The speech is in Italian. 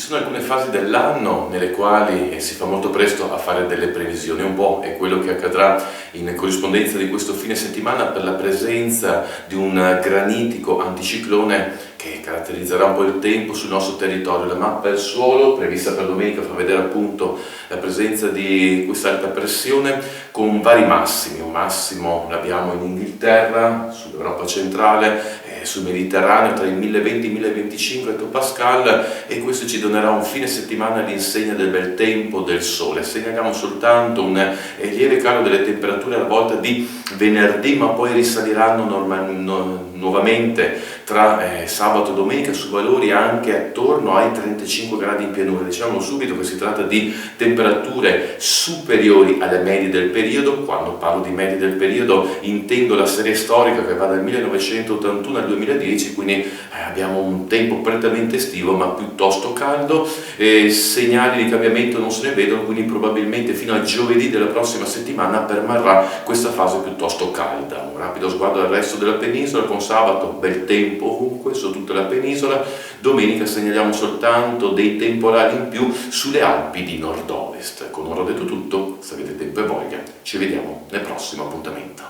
sono alcune fasi dell'anno nelle quali si fa molto presto a fare delle previsioni, un po' è quello che accadrà in corrispondenza di questo fine settimana per la presenza di un granitico anticiclone che caratterizzerà un po' il tempo sul nostro territorio. La mappa del suolo prevista per domenica fa vedere appunto la presenza di questa alta pressione con vari massimi. Un massimo l'abbiamo in Inghilterra, sull'Europa centrale, sul Mediterraneo tra i 1020 e i 1025 ettopascal, e questo ci donerà un fine settimana all'insegna del bel tempo del sole. Segnaliamo soltanto un lieve calo delle temperature alla volta di venerdì, ma poi risaliranno nuovamente tra sabato e domenica su valori anche attorno ai 35 gradi in pianura. Diciamo subito che si tratta di temperature superiori alle medie del periodo. Quando parlo di medie del periodo intendo la serie storica che va dal 1981 al 2010, quindi abbiamo un tempo prettamente estivo ma piuttosto caldo. Segnali di cambiamento non se ne vedono, quindi probabilmente fino a giovedì della prossima settimana permarrà questa fase piuttosto calda. Un rapido sguardo al resto della penisola, con sabato bel tempo ovunque su tutta la penisola. Domenica segnaliamo soltanto dei temporali in più sulle Alpi di nord-ovest. Con ora ho detto tutto, se avete tempo e voglia ci vediamo nel prossimo appuntamento.